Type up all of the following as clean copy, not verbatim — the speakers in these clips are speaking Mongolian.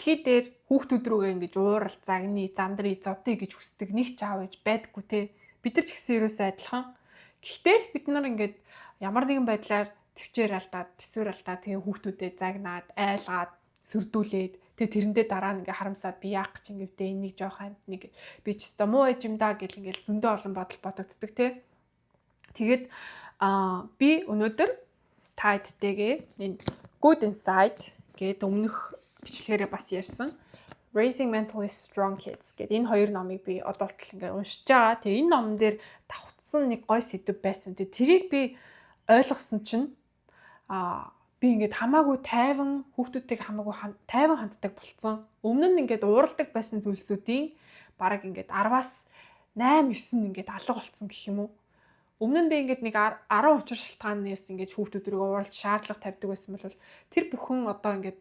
дэлхий дээр хүүхдүүд рүүгээ ингэж уурал, загны, зандрын, зодыг гэж хүсдэг нэг ч аав ээж байдаггүй те. Бид нар ч гэсэн ерөөсөө адилхан. Гэхдээ л бид нар ингэж ямар нэгэн байдлаар төвчээр алдаад, төсвөр алдаад тэгээ хүүхдүүдэд загнаад, айлгаад, сөрдүүлээд тэгээ тэрэндээ дараа нь ингээ харамсаад би яах гэж ингэвдээ энийг жоох хамт нэг би ч гэсэн муу ээж юм даа гэл ингээл зөндөө олон бодол бодогддаг те. Тэгээд би өнөөдөр та хэдтэйгээ энэ Good Inside гэдэг өмнөх бичлэгээрээ бас ярьсан Raising Mentally Strong Kids гэдэг энэ хоёр номыг би одоолтол ингээ уншиж байгаа. Тэгээ энэ номон дээр давхцсан нэг гой сэдв байсан. Тэгээ тэрийг би ойлгосон чинь би ингээд хамаагүй тайван хүүхдүүдтэйг хамаагүй тайван ханддаг болцсон. Өмнө нь ингээд ууралдаг байсан зүйлсүүдийн бараг ингээд 10-аас 8, 9 ингээд алга болцсон гэх юм уу. Өмнө нь би ингээд нэг 10 учир шалтгаанаас ингээд хүүхдүүдрийг ууралж шаардлага тавьдаг байсан бол тэр бүхэн одоо ингээд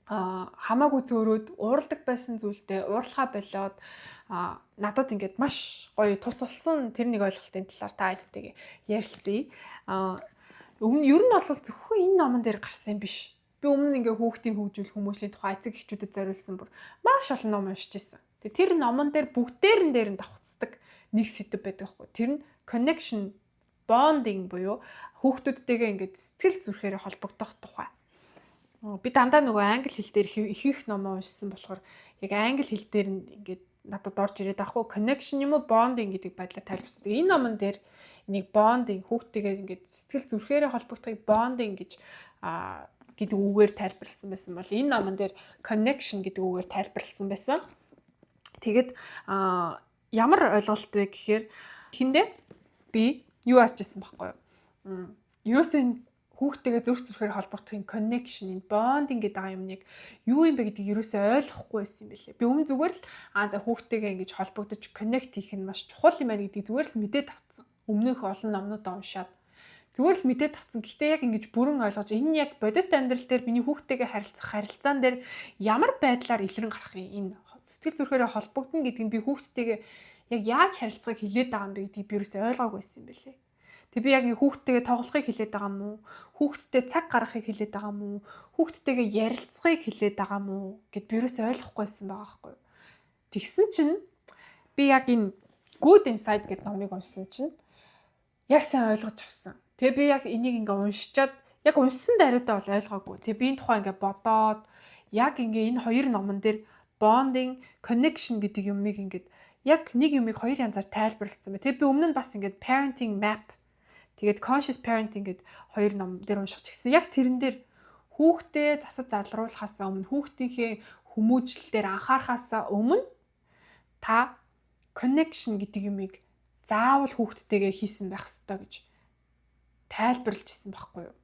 хамаагүй зөөрөөд ууралдаг байсан зүйлдээ уурлахаа болоод надад ингээд маш гоё тус болсон тэр нэг ойлголтын талаар та хэдтэйгээ ярилцъя. Ер нь бол зөвхөн энэ номон дээр гарсан юм биш. Би өмнө ингээ хүүхдийн хөгжүүл хүмүүжлийн тухай эцэг эхчүүдэд зориулсан бүр маш олон ном уншиж байсан. Тэгээ тэр номон дээр бүгдээрэн дээр нь давхцдаг нэг сэдв байдаг байхгүй. Тэр нь connection, bonding буюу хүүхдүүдтэйгээ ингээд сэтгэл зүрхээр холбогдох тухай. Би дандаа нөгөө англи хэл дээр их ном уншсан болохоор яг англи хэл дээр нь ингээд надад орж ирээд байхгүй connection юм уу bonding гэдэг байдлаар тайлбарсан. Энэ номон дээр энийг bonding хүүхдтэйгээ ингээд сэтгэл зүрхээр холбогдохыг bonding гэж гэдэг үгээр тайлбарласан байсан бол энэ номон дээр connection гэдэг үгээр тайлбарласан байсан. Тэгэд ямар ойлголт вэ гэхээр эхэндээ би юу асуусан байхгүй юу? Юусэн хүүхдтэйгээ зүрх зүрхээр холбогдохын connection, энэ bonding гэдэг юмныг юу юм бэ гэдгийг юусоо ойлгохгүй байсан юм билээ. Би өмнө зүгээр л за хүүхдтэйгээ ингэж холбогдож connect хийх нь маш чухал юм байна гэдгийг зүгээр л мэдээд авцсан. Өмнөх олон номнуудаа уншаад зүгээр л мэдээд авцсан. Гэхдээ яг ингэж бүрэн ойлгож энэ яг бодит амьдрал дээр миний хүүхдтэйгээ харилцах харилцаан дээр ямар байдлаар илрэн гарах юм, энэ сэтгэл зүрхээрээ холбогдно гэдгийг би хүүхдтэйгээ яг яаж харилцахыг хэлээд байгаа юм бэ гэдгийг би юусоо ойлгоогүй байсан юм билээ. Тэг би яг хүүхдтэйгээ тоглохыг хэлээд байгаа юм уу? Хүүхдтэй цаг гаргахыг хэлээд байгаа юм уу? Хүүхдтэйгээ ярилцахыг хэлээд байгаа юм уу гэд би юусоо ойлгохгүйсэн байгаа байхгүй юу? Тэгсэн чинь би яг энэ Good Inside гэдэг номыг уншсан чинь яг сайн ойлгож авсан. Тэгээ би яг энийг ингээ уншичаад яг уншсан даруйдаа бол ойлгоогүй. Тэгээ би энэ тухай ингээ бодоод яг ингээ энэ хоёр номон дээр bonding, connection гэдэг юмыг ингээд яг нэг юмыг хоёр янзаар тайлбарлалцсан байна. Тэгээ би өмнө нь бас ингээд parenting map тэгээд conscious parenting гэдэг хоёр ном дээр уншиж гисэн. Яг тэрэн дээр хүүхдээ засаж залруулахаасаа өмнө хүүхдийнхээ хүмүүжлэлээр анхаарахаасаа өмнө та connection гэдэг юмыг заавал хүүхдтэйгээ хийсэн байх ёстой гэж тайлбарлаж ирсэн байхгүй юу?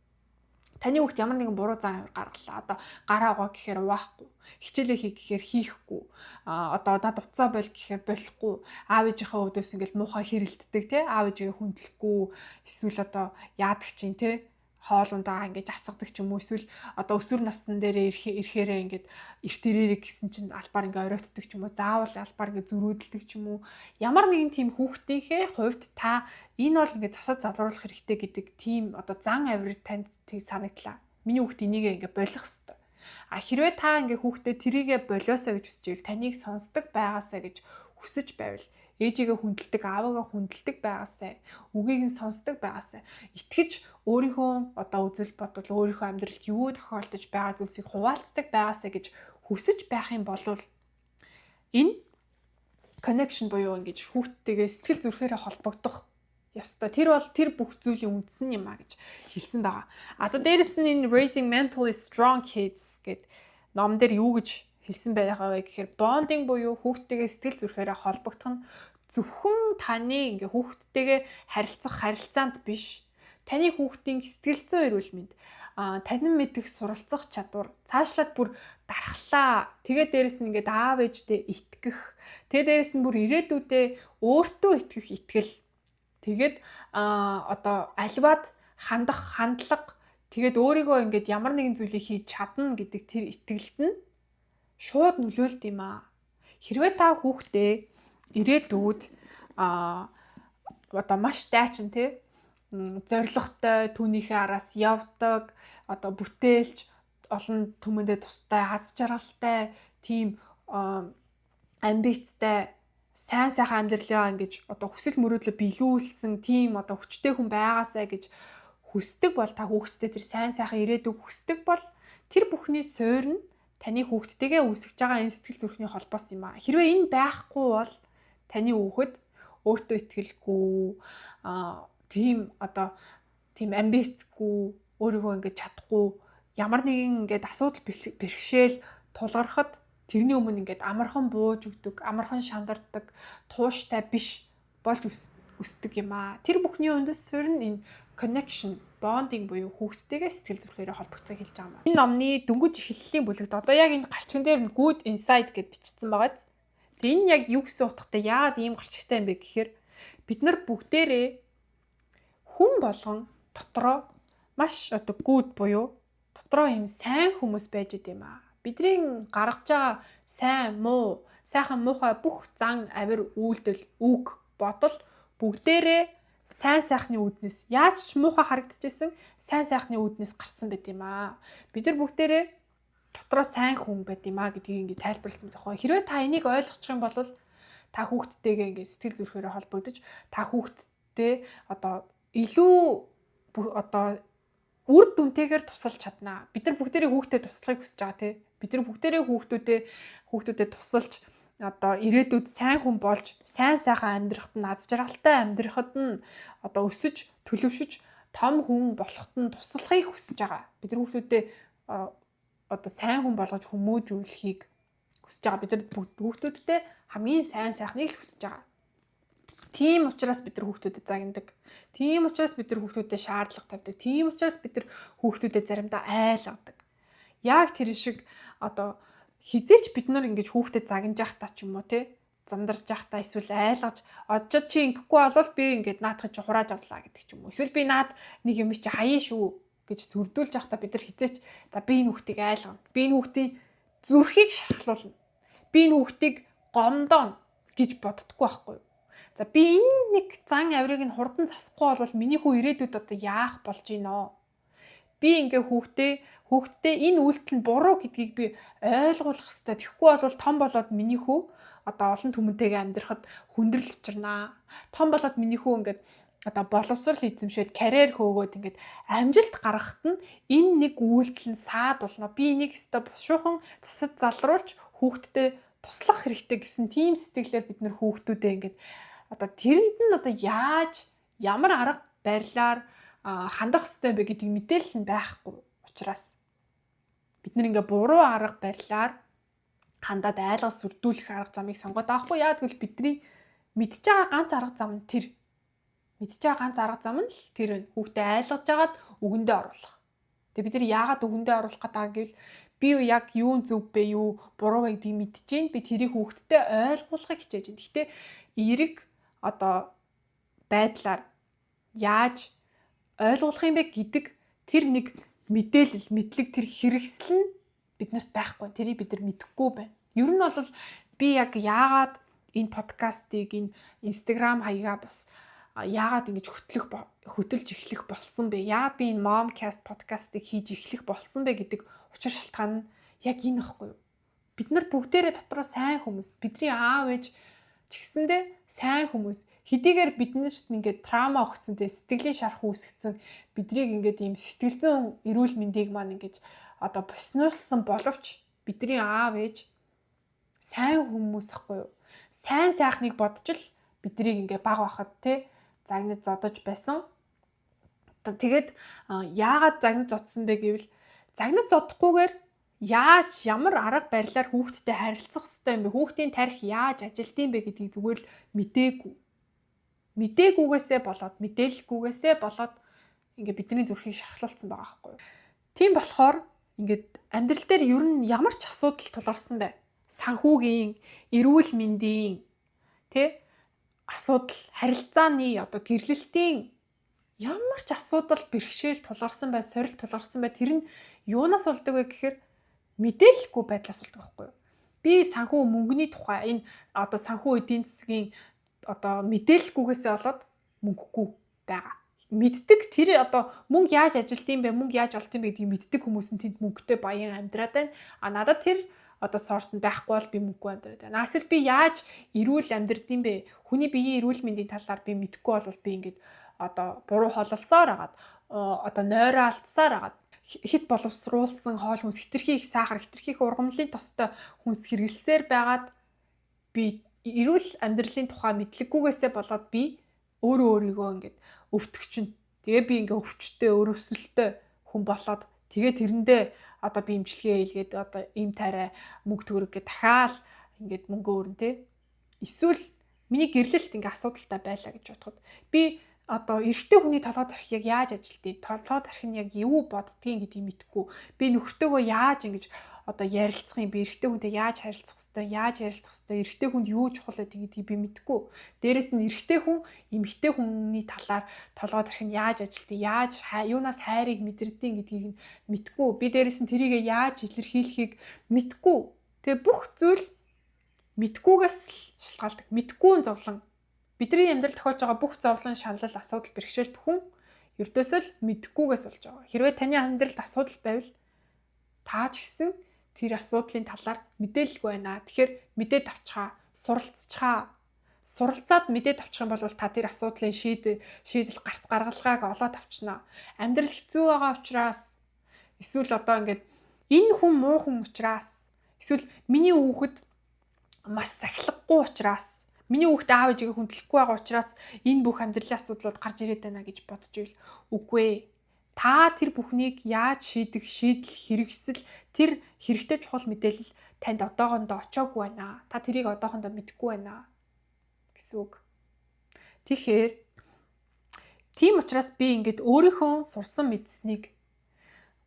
Таны хүүхд ямар нэгэн буруу зан гаргалаа. Одоо гараа угаа гэхээр угаахгүй. Хичээлээ хий гэхээр хийхгүй. Одоо надад уцаа боль гэхээр болохгүй. Аав ээжийнхээ өдөөс ингээл муухай хэрэлддэг тий. Аав ээжигээ хүндлэхгүй. Эсвэл одоо яадаг чинь тий. Хоолундаа ингэж асгадаг ч юм уу. Эсвэл одоо өсвөр насны дээр ирэхээрээ ингэж эрт ирээрээ гэсэн чинь албаар ингээ оройтдаг ч юм уу. Заавал албаар ингээ зөрүүдэлдэг ч юм уу. Ямар нэгэн тийм хүүхдийнхээ хувьд та энэ бол ингээ засаж залруулах хэрэгтэй гэдэг тийм одоо зан авир танд тийг санагдлаа. Миний хүүхд энийг ингээ болох ёстой. Хэрвээ та ингээ хүүхдэд тэрийгэ болиосоо гэж хүсэж ивэл таныг сонсдог байгаасаа гэж хүсэж байвал ээжигээ хүндэлдэг, аавыгаа хүндэлдэг байгаасаа, үгийг нь сонсдог байгаасаа итгэж өөрийнхөө одоо үзэл бодол, өөрийнхөө амьдралд юу тохиолдож байгаа зүйлсийг хуваалцдаг байгаасаа гэж хүсэж байх юм бол энэ connection буюу ингэж хүүхдтэйгээ сэтгэл зүрхээрээ холбогдох ёстой. Тэр бол тэр бүх зүйлийн үндсэн юм а гэж хэлсэн байгаа. Одоо дээрэс нь энэ Raising Mentally Strong Kids гэдэг ном дээр юу гэж хэлсэн байгаа вэ гэхээр bonding буюу хүүхдтэйгээ сэтгэл зүрхээрээ холбогдох нь зөвхөн таны ингээ хүүхдтэйгээ харилцах харилцаанд биш. Таны хүүхдийн сэтгэл зүйн эрүүл мэнд, танин мэдих суралцах чадвар, цаашлаад бүр дархлаа. Тэгээд дээрэс нь ингээд аав ээждээ итгэх. Тэгээд дээрэс нь бүр ирээдүйдээ өөртөө итгэх итгэл. Тэгээд одоо альваад хандах хандлага. Тэгээд өөрийгөө ингээд ямар нэгэн зүйлийг хийж чадна гэдэг тэр итгэлд нь шууд нөлөөлт юм аа. Хэрвээ та хүүхдээ ирээдүйд одоо маш дайчин тий зоригтой түүнийхээ араас явдаг одоо бүтээлч олон түмэндээ тустай, аз жаргалтай, тийм амбицтай, сайн сайхан амьдралаа ингэж одоо хүсэл мөрөөдлөө биелүүлсэн тийм одоо хүчтэй хүн байгаасай гэж хүсдэг бол та хүүхдтэй тэр сайн сайхан ирээдүг хүсдэг бол тэр бүхний суурь нь таны хүүхдтэйгээ үүсгэж байгаа энэ сэтгэл зүрхний холбоос юм аа. Хэрвээ энэ байхгүй бол таны хүүхэд өөртөө итгэлгүй тийм амбицгүй өөрийгөө ингэж чадахгүй ямар нэгэн ингээд асуудал бэрхшээл тулгархад тэрний өмнө ингээд амархан бууж өгдөг, амархан шандардаг, тууштай биш болж өсдөг юм аа. Тэр бүхний үндэс суурь нь энэ connection, bonding буюу хүүхдтэйгээ сэтгэл зүрхээрээ холбогдохыг хэлж байгаа юм. Энэ номны дөнгөж эхлэлийн бүлэгт одоо яг энэ гарчган дээр нь good insight гэж бичсэн байгаа. Тэгээ энэ яг юу гэсэн утгатай, яагаад ийм гарчигтай юм бэ гэхээр бид нар бүгдээрээ хүн болгон дотроо маш одоо good буюу дотроо ийм сайн хүмүүс байж идэм аа. Бидний гаргаж байгаа сайн, муу, сайхан, муухай бүх зан, авир, үйлдэл, үг, бодол бүгдээрээ сайн сайхны үүднээс яаж ч муухай харагдчихсэн сайн сайхны үүднээс гарсан байт юм аа. Бид нар бүгдээрээ дотроо сайн хүн байт юм аа гэдгийг ингэ тайлбарласан байх. Хэрвээ та энийг ойлгочих юм бол та хүүхдтэйгээ ингэ сэтгэл зүрхээрээ холбогдож та хүүхдтэй одоо илүү одоо үр дүнтэйгээр тусалж чаднаа. Бид нар бүгдээрээ хүүхдэд туслахыг хүсэж байгаа тий. Бид нар бүгдээрээ хүүхдүүдэд тусалж одоо ирээдүйд сайн хүн болж сайн сайхан амьдрахад нь аз жаргалтай амьдрахад нь одоо өсөж төлөвшөж том хүн болоход нь туслахыг хүсэж байгаа. Бид нар хүүхдүүдэд одоо сайн хүн болгож хүмүүжүүлэхийг хүсэж байгаа. Бид нар хүүхдүүдэд хамгийн сайн сайхныг л хүсэж байгаа. Тийм учраас бид нар хүүхдүүдэд загнадаг. Тийм учраас бид нар хүүхдүүдэд шаардлага тавьдаг. Тийм учраас бид нар хүүхдүүдэд заримдаа айлгадаг. Яг тэр шиг одоо хизээч бид нар ингэж хүүхдэд загнаж явах та ч юм уу те зандарч явах та эсвэл айлгаж одож чи ингэхгүй болвол би ингэж наадах чи хурааж авлаа гэдэг ч юм уу. Эсвэл би наад нэг юм чи хаяа шүү гэж сүрдүүлж явах та бид нар хизээч за би энэ хүүхдийг айлгана. Би энэ хүүхдийн зүрхийг шархлуулна. Би энэ хүүхдийг гомдооно гэж боддоггүй байхгүй юу? За би энэ нэг зан авирыг нь хурдан засахгүй бол миний хүү ирээдүйд одоо яах болж гинөө? Би ингээ хүүхдтэй энэ үйлдэл нь буруу гэдгийг би ойлгуулах хэрэгтэй. Тэгэхгүй бол том болоод миний хүү одоо олон түмэнтэйгээ амьдрахад хүндрэл учирнаа. Том болоод миний хүү ингээд одоо боловсрал эзэмшээд карьер хөөгөөд ингээд амжилт гаргахад нь энэ нэг үйлдэл нь саад болно. Би энийг өстө бушуухан засаж залруулж хүүхдтэй туслах хэрэгтэй гэсэн тийм сэтгэлээр бид нэр хүүхдүүдээ ингээд одоо тэрэнд нь одоо яаж ямар арга барилаар хандах хэрэгтэй бэ гэдгийг мэдээлэл нь байхгүй учраас бид нэр ингээ буруу арга барилаар хандаад айлгал сүрдүүлэх арга замыг сонгоод авахгүй. Яагаад гэвэл бидний мэдж байгаа ганц арга зам нь тэр. Мэдж байгаа ганц арга зам нь л тэр хүүхдээ айлгаж агаад үгэндээ оруулах. Тэгээ бид нар яагаад үгэндээ оруулах гэдэг гэвэл би яг юу зөв бэ, юу буруу вэ гэдгийг мэдж гин. Би тэрийг хүүхдэд ойлгуулахыг хичээж байна. Гэхдээ эерэг одоо байдлаар яаж ойлгуулах юм бэ гэдэг тэр нэг мэдээлэл, мэдлэг, тэр хэрэгсэл нь биднэрт байхгүй. Тэрийг бид нар мэдэхгүй байна. Ер нь бол би яг яагаад энэ подкастыг энэ Instagram хаягаа бас яагаад ингэж хөтөлж эхлэх болсон бэ? Яагаад би энэ Momcast подкастыг хийж эхлэх болсон бэ гэдэг учир шалтгаан нь яг энэ байхгүй юу? Бид нар бүгдээрээ дотроо сайн хүмүүс, бидний аав ээж ч гэсэндээ сайн хүмүүс. Хэдийгээр биднэрт ингээд траума өгсөн те сэтгэлийн шарах үүсгэсэн биднийг ингээд ийм сэтгэл зүйн эрүүл мэндийг маань ингээд одоо боснуулсан боловч бидний аав ээж сайн хүмүүс ахгүй юу? Сайн сайхныг бодож л биднийг ингээд баг байхад те загнаж зодож байсан. Тэгээд яагаад загнаж зодсон бэ гэвэл загнаж зодохгүйгээр яаж ямар арга барилаар хүүхдтэй харилцах хэрэгтэй юм бэ? Хүүхдийн тарих яаж ажилдсан бэ гэдгийг зүгээр л мэдээгүйгээсээ болоод мэдээлэлгүйгээсээ болоод ингээ бидний зүрхийг шархлуулсан байгаа байхгүй юу? Тийм болохоор ингээд амьдрал дээр ер нь ямар ч асуудал тулгарсан бай. Санхүүгийн, эрүүл мэндийн, тэ асуудал, харилцааны одоо гэрлэлтийн ямар ч асуудал бэрхшээл тулгарсан бай, сорил тулгарсан бай. Тэр нь юунаас болдог вэ гэхээр мэдээлэлгүй байдлаас болдог байхгүй юу? Би санхүү мөнгөний тухай энэ одоо санхүү эдийн засгийн одоо мэдээлэлгүйгээсээ болоод мөнгөгүй байгаа. мэддэг тэр одоо мөнгө яаж ажилтсан бэ, мөнгө яаж олд юм бэ гэдгийг мэддэг хүмүүс нь тэнд мөнгөтэй баян амьдраад байна. А надад тэр одоо сорс нь байхгүй бол би мөнгөгүй амьдраад байна. Эсвэл би яаж эрүүл амьдрдсан бэ? Хүний биеийн эрүүл мэндийн талаар би мэдэхгүй бол би ингээд одоо буруу хололсоор агаад одоо нойроо алдсаар агаад хит боловсруулсан хоол хүнс, хитрхи их сахар, хитрхи их ургамлын тостой хүнс хэрэглэсээр байгаад би эрүүл амьдралын тухай мэдлэггүйгээсээ болоод би өөрийгөө ингээд өвтгчин. Тэгээ би ингээ өвчтөе, өрөвсөлтөй хүн болоод тэгээ тэрэндээ одоо би имчилгээ хийлгээд одоо им тайраа мөнгө төгрөг гэ дахиад ингээд мөнгө өөрн тэ. Эсвэл миний гэрлэлт ингээ асуудалтай байлаа гэж бодоход би одоо эрэгтэй хүний толгой тархи яг яаж ажилтгийг, толгой тархи нь яг юу боддгийг гэдгийг мэдэхгүй. Би нөхөртөөгөө яаж ингэж одоо ярилцах юм, би эрэгтэй хүнтэй яаж харилцах хэвтэй, яаж ярилцах хэвтэй, эрэгтэй хүнд юу чухал гэдгийг би мэдэхгүй. Дээрээс нь эрэгтэй хүн эмэгтэй хүний талаар толгой тархи нь яаж ажилтгийг, яаж юунаас хайрыг мэдэрдгийг гэдгийг нь мэдэхгүй. Би дээрээс нь тэрийг яаж илэрхийлэхийг мэдэхгүй. Тэгээ бүх зүйл мэдхгүйгээс шалтгаалдаг. Мэдхгүй зовлон. Бидний амьдрал тохиолж байгаа бүх зовлон, шанал, асуудал, бэрхшээл бүхэн ердөөсөө л мэдхгүйгээс болж байгаа. Хэрвээ таны амьдралд асуудал байвал та ч гэсэн тэр асуудлын талаар мэдээлэлгүй байна. Тэгэхээр мэдээд авчгаа, суралцчихаа. Суралцаад мэдээд авчих юм бол та тэр асуудлын шийдэл гарц гаргалгааг олоод авчнаа. Амьдрал хэцүү байгаа учраас эсвэл одоо ингээд энэ хүн муу хүн учраас эсвэл миний хүүхэд маш сахилахгүй учраас миний хүүхэд аав ээжигээ хүндлэхгүй байгаа учраас энэ бүх амьдралын асуудлууд гарч ирээд байна гэж бодож ивэл үгүй ээ. Та тэр бүхнийг яаж шийдэх, шийдэл, хэрэгсэл тэр хэрэгтэй чухал мэдээлэл танд одоохондоо очоогүй байна. Та тэрийг одоохондоо мэдэхгүй байна гэсэн үг. Тэгэхээр тийм учраас би ингээд өөрийнхөө сурсан мэдсэнийг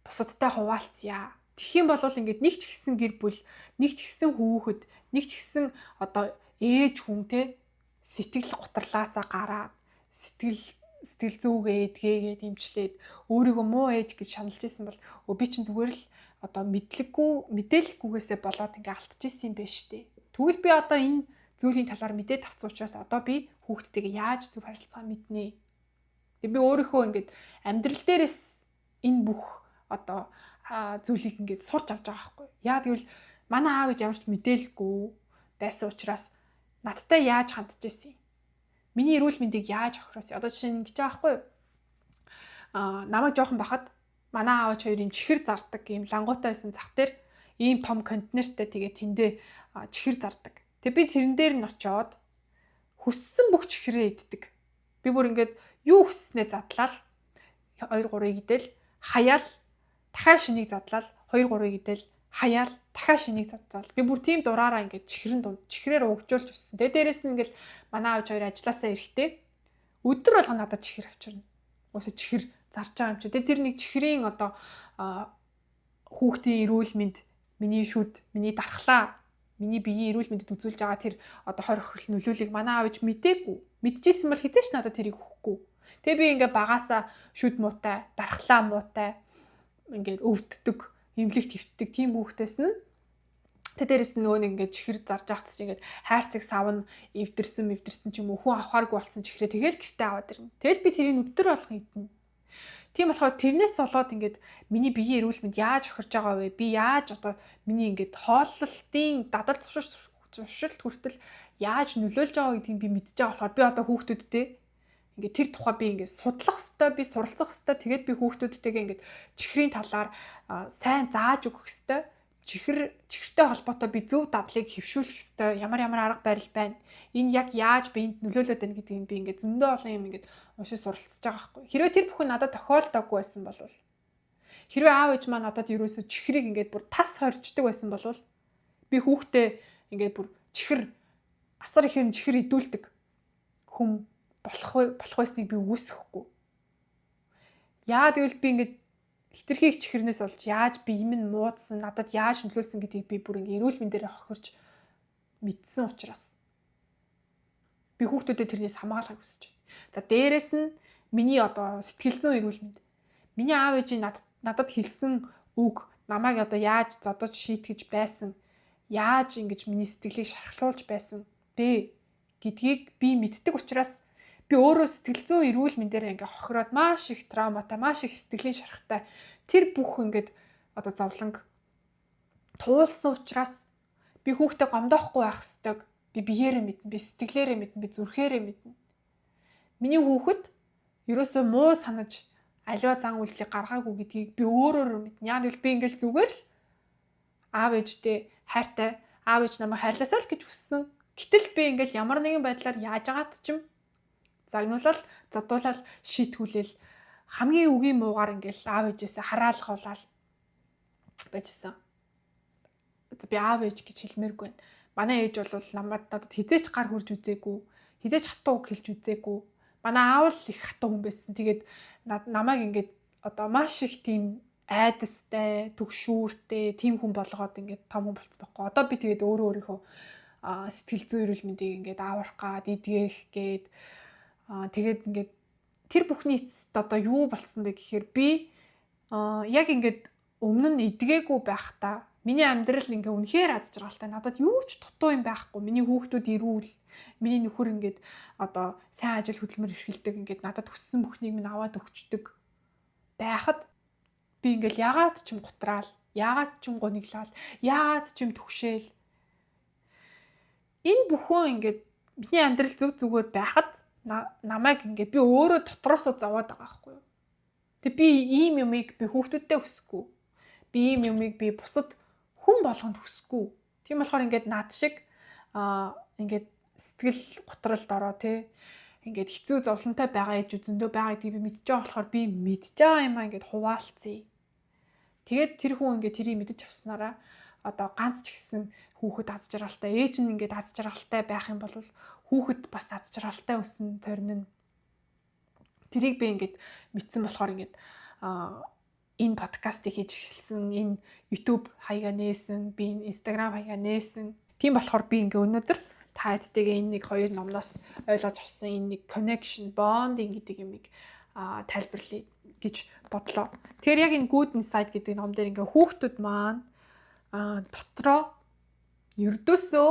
бусадтай хуваалцъя. Тэгэх юм бол ингээд нэг ч ихсэн гэр бүл, нэг ч ихсэн хүүхэд, нэг ч ихсэн одоо ээж хүн те сэтгэл гутралаасаа гараад сэтгэл зүгээ эдгээгээд имчлээд өөрийгөө муу ээж гэж шаналж исэн бол би чинь зүгээр л одоо мэдээлэлгүйгээсээ болоод ингээ алдчихсан юм байна штэ. Тэгвэл би одоо энэ зүйлийн талаар мэдээд авсан учраас одоо би хүүхдтэйгээ яаж зөв харилцаа мэднэ. Тэгээ би өөрийнхөө ингээд амьдрал дээрээс энэ бүх одоо зүйлийг ингээд сурч авч байгаа байхгүй. Яа тэгвэл манай аав ээж ямар ч мэдээлгүй байсан учраас надтай яаж хандж ирсэн юм. Миний эрүүл мэндийг яаж охироос. Одоо жишээ нь ингэж байгаа байхгүй юу? Намайг жоохон бахад манай аавч хоёр юм чихэр зардаг, юм лангуутай байсан зах дээр ийм том контейнертэй тэгээ тэндээ чихэр зардаг. Тэгээ би тэрэн дээр нь очиод хүссэн бүх чихрээ иддэг. Би бүр ингээд юу хүссэнээ задлал 2 3-ыг идэл хаяал дахиад шинийг задлал 2 3-ыг идэл хаяал дахиад шинийг задлал. Би бүр тийм дураараа ингээд чихрээр угжуулж өссөн. Тэгээ дээрэс нь ингээд манай аавч хоёр ажилласаа ирэхдээ өдөр болгоо надад чихэр авчирна. Өсө чихэр зарж байгаа юм чи. Тэгээ тэр нэг чихрийн одоо хүүхдийн эрүүл мэнд, миний шүд, миний дархлаа, миний биеийн эрүүл мэндэд үзүүлж байгаа тэр одоо хор охирол нөлөөлийг манай аавч мэдээгүй. Мэдчихсэн бол хизээч надад тэрийг өгөхгүй. Тэгээ би ингээд багаасаа шүд муутай, дархлаа муутай ингээд өвддөг, эмнэлэг твтдэг тийм хүүхдээс нь тэ дээрэс нь нөгөө нэг ингээд чихэр зарж байхад чинь ингээд хайрцаг савн эвдэрсэн ч юм уу хүн авахааргүй болсон чихрээ тэгэл гэртээ аваад ирнэ. Тэгэл би тэрийг өдөр болгон идэнэ. Тийм болохоор тэрнээс болоод ингээд миний биеийн эрүүл мэнд яаж охирж байгаа вэ? Би яаж одоо миний ингээд хооллолтын дадал зуршилт хүртэл яаж нөлөөлж байгаа гэдгийг би мэдж байгаа болохоор би одоо хүүхдүүдтэй ингээд тэр тухай би ингээд судлах хэвээр, би суралцах хэвээр, тэгээд би хүүхдүүдтэйгээ ингээд чихрийн талаар сайн зааж өгөх хэвээр, чихэртэй холбоотой би зөв дадлыг хэвшүүлэх хэвээр, ямар арга барил байна. Энэ яг яаж би энд нөлөөлөд байна гэдгийг би ингээд зөндөө олон юм ингээд уншиж суралцж байгаа байхгүй. Хэрвээ тэр бүхэн надад тохиолдоогүй байсан бол хэрвээ аав ээж маань надад ерөөсө чихрийг ингээд бүр тас хорчдөг байсан бол би хүүхдээ ингээд бүр чихэр асар ихэм чихэр идүүлдэг хүм болох байсныг би үгүйсэхгүй. Яа тэгвэл би ингээд хитрхи их чихэрнээс болж яаж би юм нь муудсан, надад яаж нөлөөлсөн гэдгийг би бүр ингээд эрүүл мэндээр хохирч мэдсэн учраас би хүүхдүүдэд тэрнээс хамгаалахыг хүсэж байна. За дээрэс нь миний одоо сэтгэл зүйн эрүүл мэнд. Миний аав ээжийн надад хэлсэн үг намайг одоо яаж зодож шийтгэж байсан, яаж ингэж миний сэтгэлийг шархлуулж байсан бэ гэдгийг би мэддэг учраас би би өөрөө сэтгэл зүйн эрүүл мэндээр ингээ хохироод маш их трауматай, маш их сэтгэлийн шарахтай тэр бүх ингээд одоо зовлонг туулсан учраас би хүүхдээ гомдоохгүй байх ёстой. Би биеэрээ мэднэ, би сэтгэлээрээ мэднэ, би зүрхээрээ мэднэ. Миний хүүхэд ерөөсөө муу санаж аливаа зан үйлчлийг гаргаагүй гэдгийг би өөрөөр мэднэ. Яг л би ингээл зүгээр л аав ээжтэй хайртай, аав ээж намайг хайрласаа л гэж хүссэн. Гэтэл би ингээл ямар нэгэн байдлаар яаж агаад ч юм загнуулаад, задуулаад шийтгүүлээл хамгийн үгийн муугаар ингээл аав ээжээсээ хараалгуулаад байжсэн. Би аав ээж гэж хэлмээргүй байна. Манай ээж бол надад хизээч гар хурж үзээгүй, хизээч хатуу үг хэлж үзээгүй. Манай аав л их хатуу хүн байсан. Тэгээд намайг ингээд одоо маш их тийм айдастай, түгшүүртэй, тийм хүн болгоод ингээд том хүн болцсон байхгүй. Одоо би тэгээд өөрийнхөө сэтгэл зүйн эрүүл мэндийг ингээд аврах гад идгэх гээд тэгээд ингээд тэр бүхний эцэст одоо юу болсон бэ гэхээр би яг ингээд өмнө нь идгээгүй байхдаа миний амьдрал ингээ үнэхээр аз жаргалтай. Надад юу ч дутуу юм байхгүй. Миний хүүхдүүд ирүүл, миний нөхөр ингээд одоо сайн ажил хөдөлмөр эрхэлдэг ингээд надад хүссэн бүхнийг минь аваад өгчдөг байхад би ингээл ягаад ч юм гутраал, ягаад ч юм гониглал, ягаад ч юм түгшээл. Энэ бүхэн ингээд миний амьдрал зөв зүгээр байхад намайг ингээд би өөрөө дотроосоо зовоод байгаа байхгүй юу. Тэг би ийм юмыг би хүүхдүүдтэй хүсэхгүй. Би ийм юмыг би бусад хүн болгонд хүсэхгүй. Тийм болохоор ингээд над шиг ингээд сэтгэл готролд ороо тий. Ингээд хэцүү зовлонтой байгаа ээж зөндөө байгаа гэдгийг би мэдж байгаа болохоор би мэдж байгаа юм аа ингээд хуваалцъя. Тэгээд тэр хүн ингээд тэрийг мэдэж авснараа одоо ганц ч гэсэн хүүхэд аз жаргалтай, ээж нь ингээд аз жаргалтай байх юм бол хүүхэд бас аз жаргалтай өснө тойрно. Тэрийг би ингээд мэдсэн болохоор ингээд энэ подкастыг хийж эхэлсэн, энэ YouTube хаягаа нээсэн, би энэ Instagram хаягаа нээсэн. Тийм болохоор би ингээ өнөөдөр та хэдтэйгээ энэ нэг хоёр номноос ойлгож авсан энэ нэг connection bonding гэдэг юмыг тайлбарлая гэж бодлоо. Тэгэхээр яг энэ Good Insight гэдэг ном дээр ингээ хүүхдүүд маань дотроо ердөөсөө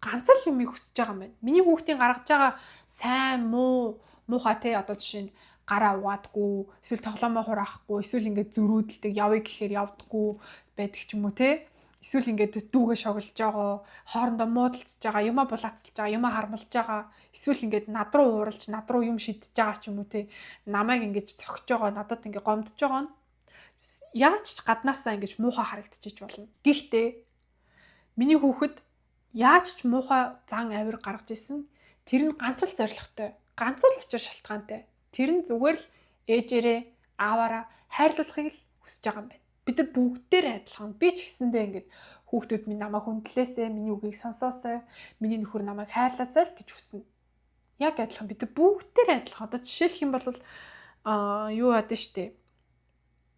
ганц л юмыг хүсэж байгаа юм байна. Миний хүүхдийн гаргаж байгаа сайн, муухай те одоо жишээ нь гараа угаадгүй, эсвэл тоглоомоо хураахгүй, эсвэл ингээд зөрүүдэлдэг, явъя гэхээр явдаггүй байдаг ч юм уу те. Эсвэл ингээд дүүгээ шоглож байгаа, хоорондоо муудалцж байгаа, юмаа булаацалж байгаа, юмаа хармалж байгаа. Эсвэл ингээд над руу ууралж, над руу юм шидэж байгаа ч юм уу те. Намайг ингээд цогж байгаа, надад ингээд гомдож байгаа нь яаж ч гаднаасаа ингээд муухай харагдчихж болно. Гэхдээ миний хүүхэд яаж ч муухай зан авир гаргаж исэн, тэр нь ганц л зоригтой, ганц л учир шалтгаантай. Тэр нь зүгээр л ээжээрээ ааваараа хайрлуулахыг л хүсэж байгаа юм байна. Бид нар бүгдээр адилхан. Би ч гэсэндээ ингээд хүүхдүүд минь намайг хүндлээсэй, миний үгийг сонсоосай, миний нөхөр намайг хайрлаасай л гэж хүснэ. Яг адилхан. Бид нар бүгдээр адилхан. Одоо жишээлх юм бол юу яд нь штэ.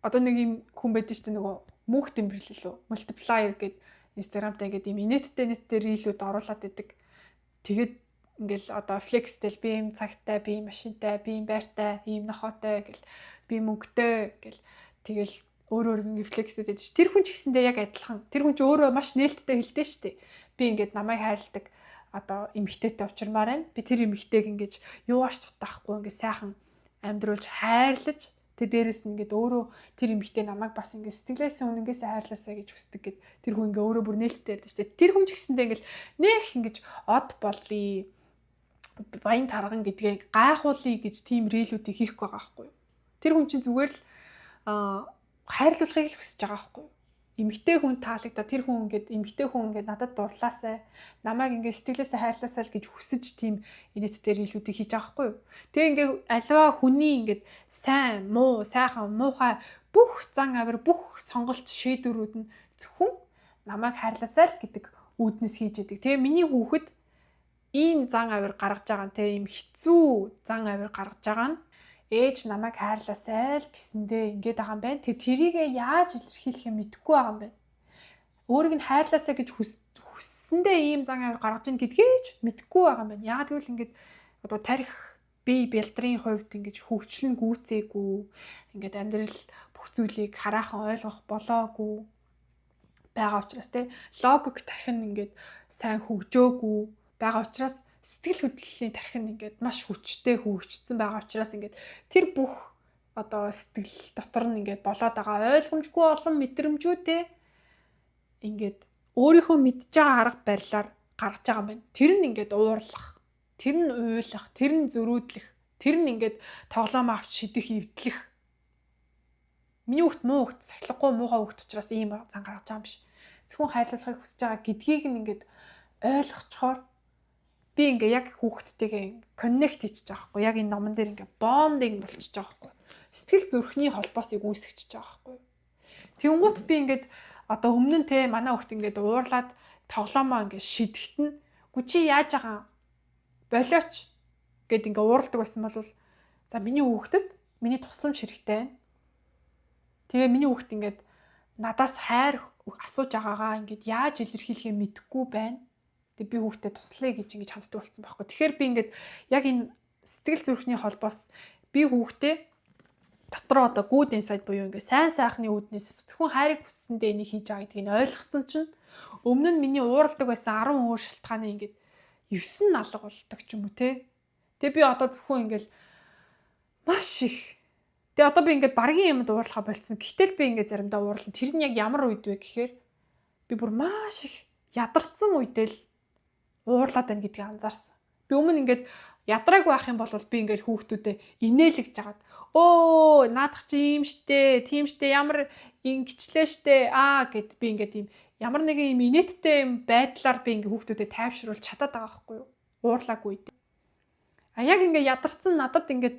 Одоо нэг юм хүн байдаг штэ нөгөө мөнх тэмдэглэл лөө multiplier гэдэг Instagram-тай ингээд юм инээдтэй рилүүд оруулаад идэг. Тэгээд ингээл одоо флекстэл би юм цагтай, би юм машинтай, би юм байртай, ийм нохоотой гэл би мөнгөтэй гэл тэгэл өөр ингээ флексэд байдаг ш. Тэр хүн ч гэсэндээ яг адилхан. Тэр хүн ч өөрөө маш нээлттэй хэлдэг штэ. Би ингээд намайг хайрладаг одоо эмэгтэйтэй учирмаар байна. Би тэр эмэгтэйг ингэж юугаарч тутахгүй ингээ сайхан амьдруулж хайрлаж тэг дээрэс нь ингээд өөрөө тэр эмэгтэй намайг бас ингээ сэтгэлээсээ үнэнгээсээ хайрлаасаа гэж хүсдэг гэд тэр хүн ингээ өөрөө бүр нээлттэй байдаг штэ. Тэр хүн ч гэсэндээ ингээл нэх ингэж од болъё баян тарган гэдгийг гайхуулъя гэж тийм рилүүдийг хийхгүй байгаа байхгүй юу. Тэр хүн чинь зүгээр л хайрлуулахыг л хүсэж байгаа байхгүй юу. Эмэгтэй хүн таалагдаа тэр хүн ингээд эмэгтэй хүн ингээд надад дурлаасай, намайг ингээд сэтгэлээсээ хайрлаасай л гэж хүсэж тийм инээдтэй рилүүдийг хийж байгаа байхгүй юу. Тэгээ ингээд аливаа хүний ингээд сайн, муу, сайхан, муухай бүх зан авир, бүх сонголт шийдвэрүүд нь зөвхөн намайг хайрлаасай л гэдэг үүднээс хийж яадаг. Тэгээ миний хүүхэд ийм зан авир гаргаж байгаа нь те ийм хэцүү зан авир гаргаж байгаа нь ээж намайг хайрлаасай л гэсэндээ ингээд байгаа юм байна. Тэрийгээ яаж илэрхийлэх юм мэдэхгүй байгаа юм байна. Өөрийг нь хайрлаасай гэж хүссэндээ ийм зан авир гаргаж ийн гэдгээч мэдэхгүй байгаа юм байна. Яг тэгвэл ингээд одоо тарих бие бэлтрийн хувьд ингээд хөгжлөн гүйцээгүй ингээд амьдрал бүх зүйлийг хараахан ойлгох болоогүй байгаа учраас те логик тарих нь ингээд сайн хөгжөөгүй байгаа учраас сэтгэл хөдлөлийн тархин ингээд маш хүчтэй хөгжсөн байгаа учраас ингээд тэр бүх одоо сэтгэл дотор нь ингээд болоод байгаа ойлгомжгүй олон мэдрэмжүүдээ ингээд өөрийнхөө мэдж байгаа арга барилаар гаргаж байгаа юм байна. Тэр нь ингээд уурлах, тэр нь уйлах, тэр нь зөрүүдлэх, тэр нь ингээд тоглоом авч шидэх, эвдлэх. Миний хүүхд муу хүүхд, сахилгагүй муухай хүүхд учраас ийм зан гаргаж байгаа юм биш. Зөвхөн хайрлуулахыг хүсэж байгаа гэдгийг нь ингээд ойлгочхоор би ингээ яг хүүхдтэйгээ коннект хийж байгаа байхгүй. Яг энэ номон дээр ингээ бондинг болчихж байгаа байхгүй. Сэтгэл зүрхний холбоосыг үүсгэж байгаа байхгүй. Тэнгуут би ингээд одоо өмнө нь те манай хүүхд ингээд уурлаад тоглоомоо ингээд шидэхтэн гү чи яаж байгаа болооч гэд ингээд уурладаг байсан бол за миний хүүхдэд миний тусламж хэрэгтэй байна. Тэгээ миний хүүхд ингээд надаас хайр асууж байгаагаа ингээд яаж илэрхийлэхээ мэдэхгүй байна. Тэгээ би хүүхдэд туслая гэж ингэж ханддаг болсон байхгүй. Тэгэхээр би ингээд яг энэ сэтгэл зүрхний холбоос би хүүхдэд дотроо одоо good inside буюу ингээ сайн сайхны үүднээс зөвхөн хайрыг хүссэндээ энийг хийж байгаа гэдгийг ойлгоцсон чинь өмнө нь миний уурладаг байсан 10 өөр шалтгааны ингээд 9 алга болдог ч юм уу те. Тэгээ би одоо зөвхөн ингээл маш их. Тэгээ одоо би ингээд баргийн юмд уурлахаа болцсон. Гэтэл би ингээд заримдаа уурлаа. Тэр нь яг ямар үед вэ гэхээр би бүр маш их ядарсан үедээ л уурлаад байна гэдгийг анзаарсан. Би өмнө ингээд ядраагүй байх юм бол би ингээд хүүхдүүдэд инээлгэж жагаад өө наадах чи юм штэ, тийм штэ, ямар ингэчлээ штэ гэд би ингээд юм ямар нэгэн юм инээдтэй юм байдлаар би ингээд хүүхдүүдэд тайвшруулж чадаад байгаа байхгүй юу? Уурлаагүй үед. Яг ингээд ядарсан надад ингээд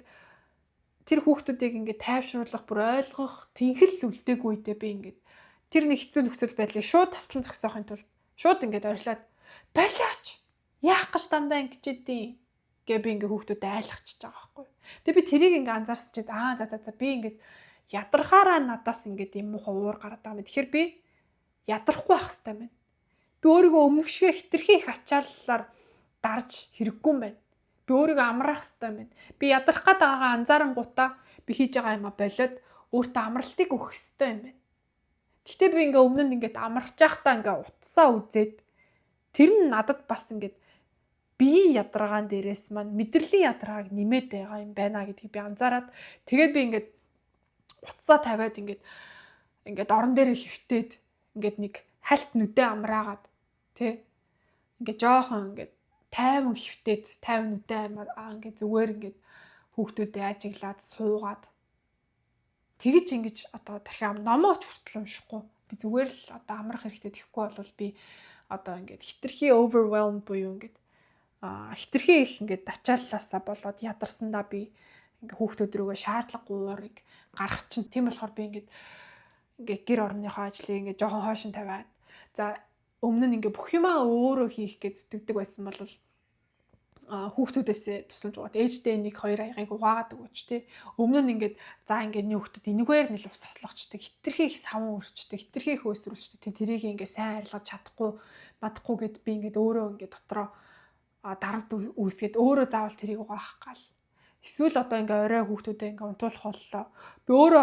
тэр хүүхдүүдийг ингээд тайвшруулах, бүр ойлгох, тэнхэл үлдээгүй үедээ би ингээд тэр нэг хэцүү нөхцөл байдлыг шууд таслан зогсоохын тулд шууд ингээд орилаад болооч яах гэж дандаа ингэчихдээ гэ би ингээ хүүхдүүдэд айлгachж байгаа байхгүй. Тэгээ би тэрийг ингээ анзаарсан чинь за би ингээ ядрахаараа надаас ингээ юм муухай уур гараад байгаа юм. Тэгэхээр би ядрахгүй байх хэрэгтэй байна. Би өөрийгөө өмнөшгөө хитрхи их ачааллаар дарж хэрэггүй юм байна. Би өөрийгөө амраах хэрэгтэй юм байна. Би ядрах гээд байгаагаа анзаарангуудаа би хийж байгаа юм а болоод өөртөө амралтыг өгөх хэрэгтэй юм байна. Гэхдээ би ингээ өмнө нь ингээ амарч байхдаа ингээ утсаа үзээд тэр нь надад бас ингээ биеийн ядаргаан дээрээс маань мэдрэлийн ядаргааг нэмээд байгаа юм байна гэдгийг би анзаараад тэгээд би ингээд утсаа тавиад ингээд орон дээрээ хөвтөөд ингээд нэг хальт нүдэ амраагаад тий ингээд жоохон ингээд 50 хөвтөөд 50 нүдэ ингээд зүгээр ингээд хүүхдүүдэд ажиглаад суугаад тэгэж ингэж одоо дахиад номооч хүртэл уншихгүй би зүгээр л одоо амрах хэрэгтэй тэхгүй бол би одоо ингээд хитрхи overwhelmed буюу ингээд хитрхи их ингээд ачааллаасаа болоод ядарсандаа би ингээ хүүхдүүд рүүгээ шаардлагагүй уурыг гаргах чинь тийм болохоор би ингээд гэр орныхоо ажлыг ингээ жоохон хойшин тавиад за өмнө нь ингээ бүх юмаа өөрөө хийх гэж зүтгэдэг байсан бол хүүхдүүдээс тусламж угаад ээждээ 1-2 аягийг угаагаад өгөөч тий өмнө нь ингээд за ингээд нэг хүүхдүүд энэгээр нь л ус аслахчдаг хитрхи их савн өрчдөг хитрхи их өсрүүлчдэг тэрийг ингээ сайн арилгаж чадахгүй гэд би ингээд өөрөө ингээд дотроо дарамт үүсгээд өөрөө заавал тэрийг угаах гал. Эсвэл одоо ингээ орой хүүхдүүдэд ингээ унтуулах боллоо. Би өөрөө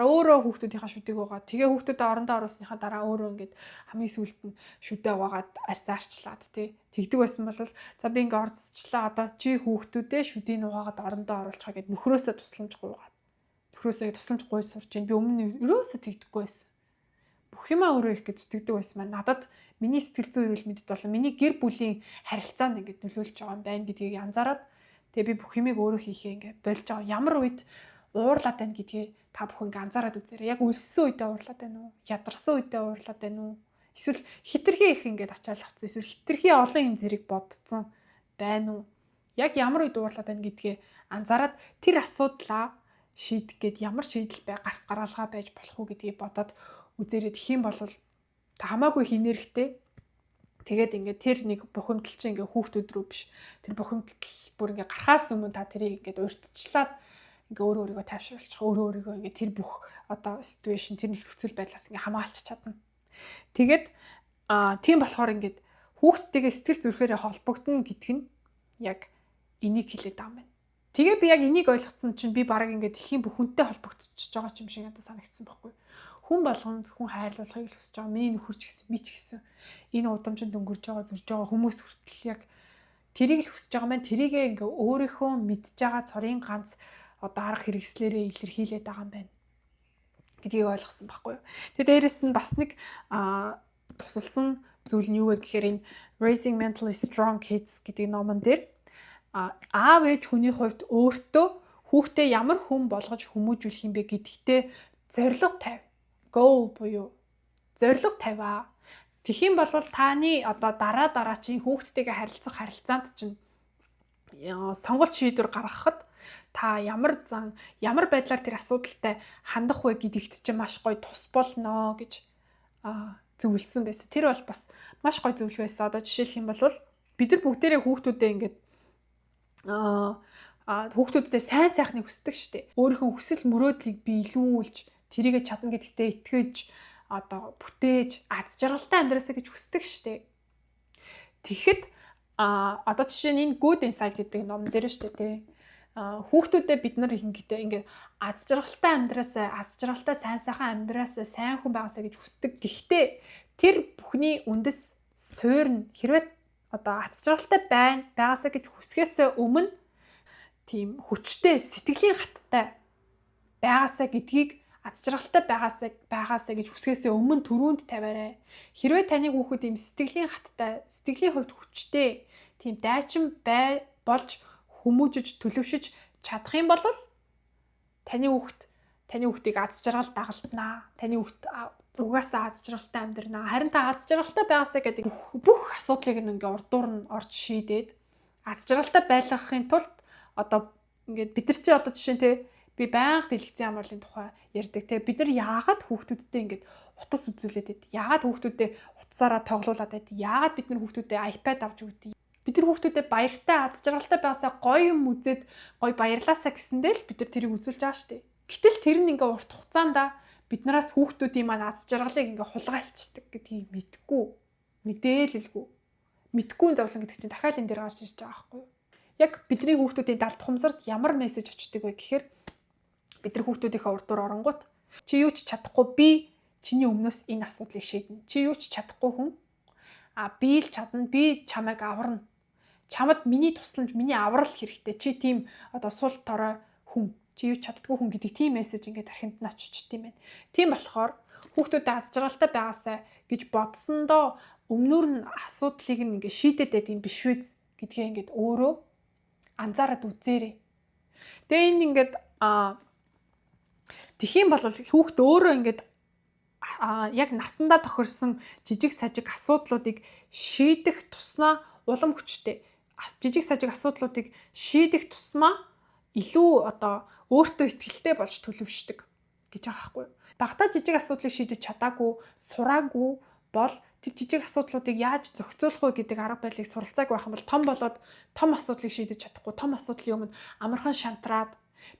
өөрөө хүүхдүүдийнхаа шүдийг угаад тэгээ хүүхдүүдэд орондоо оруулсныхаа дараа өөрөө ингээ хамгийн сүүлд нь шүдээ угаад арьсаа арчлаад тий. Тэгдэг байсан бол за би ингээ орцчлаа одоо чи хүүхдүүдээ шүдийг угаагаад орондоо оруулчихаа гэд нөхрөөсөө тусламж гуйгаад. Нөхрөөсөө тусламж гуй сурч би өмнө өрөөсөө тэгдэггүй байсан. Бүх юмаа өөрөө их гэж зүтгэдэг байсан маань надад миний сэтгэл зүйн эрүүл мэндэд болон миний гэр бүлийн харилцаанд ингээд нөлөөлж байгаа юм байна гэдгийг анзаараад тэгээ би бүх юмыг өөрөө хийхээ ингээд болж байгаа. Ямар үед уурлаад байна гэдгийг та бүхэн ингээд анзаараад үзээрэй. Яг өлссөн үедээ уурлаад байна уу? Ядарсан үедээ уурлаад байна уу? Эсвэл хитрхи их ингээд ачаал авцсан. Эсвэл хитрхи олон юм зэрэг бодцсон байна уу? Яг ямар үед уурлаад байна гэдгийг анзаараад тэр асуудлаа шийдэх гээд ямар шийдэл гарц гаргалгаа байж болох уу гэдгийг бодоод үзээрэй. Тэгэх юм бол хамаагүй хинэрхтэй тэгээд ингээд тэр нэг бухимдал чинь ингээд хүүхдүүд рүү биш тэр бухимдал бүр ингээд гарахаас өмнө та тэрийг ингээд урьдчилаад ингээд өөрийгөө тайвшруулчих өөрийгөө ингээд тэр бүх одоо ситүэйшн тэр нөхцөл байдлаас ингээд хамгаалч чадна. Тэгээд тийм болохоор ингээд хүүхдтэйгээ сэтгэл зүрхээрээ холбогдно гэдг нь яг энийг хэлээд байгаа юм байна. Тэгээ би яг энийг ойлгоцсон чинь би бараг ингээд дэлхийн бүх хүнтэй холбогдчихж байгаа юм шиг надад санагдсан байхгүй. Хүн болгон зөвхөн хайрлуулахыг л хүсэж байгаа. Миний нөхөр ч гэсэн, би ч гэсэн энэ удамжинд өнгөрж байгаа, зурж байгаа хүмүүс хүртэл яг Тэрийг л хүсэж байгаа маань тэрийгээ ингээ өөрийнхөө мэдж байгаа цорын ганц одоо арга хэрэгслээрээ илэрхийлээд байгаа юм байна гэдгийг ойлгосон байхгүй юу. Тэгээ дээрэс нь бас нэг тусалсан зүйл нь юу вэ гэхээр энэ Raising Mentally Strong Kids гэдэг номон дээр аав ээж хүний хувьд өөртөө хүүхдээ ямар хүн болгож хүмүүжүүлэх юм бэ гэдэгтээ зорилго тавь. Goal буюу зорилго тавиа. Тэгхийн бол таны одоо дараачийн хүүхдтэйгээ харилцах харилцаанд чинь сонголт шийдвэр гаргахад та ямар байдлаар тэр асуудалтай хандах вэ гэдэгт чинь маш гоё тус болно гэж зөвлөсөн байсан. Тэр бол бас маш гоё зөвлөгөө байсан. Одоо жишээлх юм бол бид нар бүгдээрээ хүүхдүүдээ ингээд хүүхдүүдтэй сайн сайхныг хүсдэг штеп. Өөрийнхөө хүсэл мөрөөдлийг биелүүлж, тэрийгэ чадна гэдэгтээ итгэж, одоо бүтээж, аз жаргалтай амьдраасаа гэж хүсдэг штеп. Тэгэхэд одоо жишээ нь энэ Good Inside гэдэг ном дээр штеп тий. Хүүхдүүдэд бид нар ингээд аз жаргалтай амьдраасаа, аз жаргалтай сайн сайхан амьдраасаа, сайн хүн байгаасаа гэж хүсдэг. Гэхдээ тэр бүхний үндэс суурь нь хэрвээ одоо аз жаргалтай байгаасаа гэж хүсгэхээс өмнө тийм хүчтэй сэтгэлийн хаттай байгаасаа гэдгийг аз жаргалтай байгаасаа гэж хүсгэхээс өмнө түрүүнд тавиарай. Хэрвээ таны хүүхэд ийм сэтгэлийн хаттай, сэтгэлийн хувьд хүчтэй, тийм дайчин болж хүмүүжиж төлөвшөж чадах юм бол таны хүүхдийг аз жаргал дагалдана. Таны хүүхд угаасаа аз жаргалтай амьдрнаа. Харин та аз жаргалтай байгаасаа гэдэг бүх асуудлыг ингээ урдуур нь орж шийдээд аз жаргалтай байлгахын тулд одоо ингээд бид нар чи одоо жишээ нь те би байнга дэлгэцэн амралтын тухай ярьдаг те бид нар яагаад хүүхдүүдтэй ингээд утас үзүүлээд байд. Яагаад хүүхдүүдэд утсаараа тоглуулад байд. Яагаад бид нар хүүхдүүдэд iPad авч өгдөг. Бид нар хүүхдүүдэд баяртай аз жаргалтай байгаасаа гоё юм үзээд гоё баярлаасаа гэсэндээ л бид нар тэрийг үзүүлж байгаа шүү дээ. Гэтэл тэр нь ингээ урт хугацаанд биднээс хүүхдүүдийн маань аз жаргалыг ингээ хулгайлцдаг гэдгийг мэдээлэлгүй. Мэдгүй зовлон гэдэг чинь дахиад энэ дээр гарч ирж байгаа байхгүй юу? Яг бидний хүүхдүүдийн далд тухамсарт ямар мессеж очдөг вэ гэхээр бид нар хүүхдүүдийнхээ урдуур оронгууд чи юу ч чадахгүй би чиний өмнөөс энэ асуудлыг шийднэ. Чи юу ч чадахгүй хүн. Би л чадна. Би чамайг аварна. Чамд миний тусламж, миний аврал хэрэгтэй. Чи тийм одоо сул торой хүн. Чи юу ч чаддгүй хүн гэдэг тийм мессеж ингээд архинд нь очиж тийм байна. Тийм болохоор хүүхдүүдэд аз жаргалтай байгаасаа гэж бодсондоо өмнөр нь асуудлыг ингээд шийдээд байт юм биш үү гэдгээ ингээд өөрөө анзаараад үзээрэй. Тэгээ энэ ингээд тхийн бол хүүхд өөрөө ингээд яг насандаа тохирсон жижиг сажиг асуудлуудыг шийдэх тусмаа улам хүчтэй. Жижиг сажиг асуудлуудыг шийдэх тусмаа илүү одоо өөртөө итгэлтэй болж төлөвшдөг гэж байгаа байхгүй юу. Багтаа жижиг асуудлыг шийдэж чадаагүй, сураагүй бол тэр жижиг асуудлуудыг яаж зохицуулах вэ гэдэг арга барилыг суралцааг байх юм бол том болоод том асуудлыг шийдэж чадахгүй, том асуудлын өмнө амархан шантраад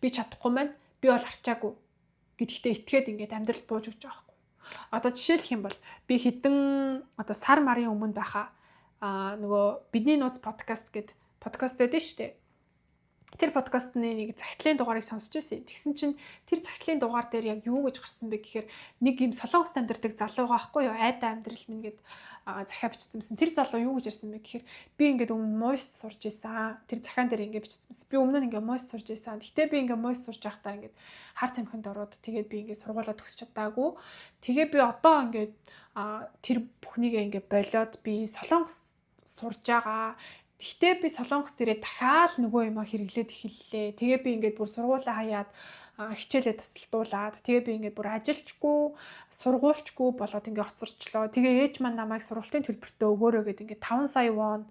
би чадахгүй маань би бол арчаагүй гэдэгтээ итгээд ингээд амьдрал бууж өгч байгаа байхгүй. Одоо жишээлх юм бол би хэдэн одоо сар марын өмнө байхаа нөгөө бидний нууц подкаст гэдэг подкаст байдаг шүү дээ. Тэр подкастны нэг захидлын дугаарыг сонсч байсан. Тэгсэн чинь тэр захидлын дугаар дээр яг юу гэж гарсан бэ гэхээр нэг юм солонгост амьдардаг залуу байхгүй юу? Айдаа амьдрал минь гэд захиа бичсэн. Тэр залуу юу гэж ярьсан бэ гэхээр би ингээд өмнө мост сурж исэн. Тэр захиан дээр ингээд бичсэн. Би өмнө нь ингээд мост сурж исэн. Гэтэ би ингээд мост сурж байхдаа ингээд хар тамхинд ороод тэгээд би ингээд сургуулаа төгсч чадаагүй. Тэгээ би одоо ингээд тэр бүхнийгээ ингээд болоод би солонгос сурж байгаа. Гэхдээ би солонгос дээрээ дахиад нөгөө юм хэрэглээд эхэллээ. Тэгээ би ингээд бүр сургуулаа хаяад хичээлээ тасалдуулаад тэгээ би ингээд бүр ажилчгүй, сургуульчгүй болоод ингээд хоцорчлоо. Тэгээ ээж маань намайг сургуулийн төлбөртөө өгөөрэй гэд ингээд 5 сая вон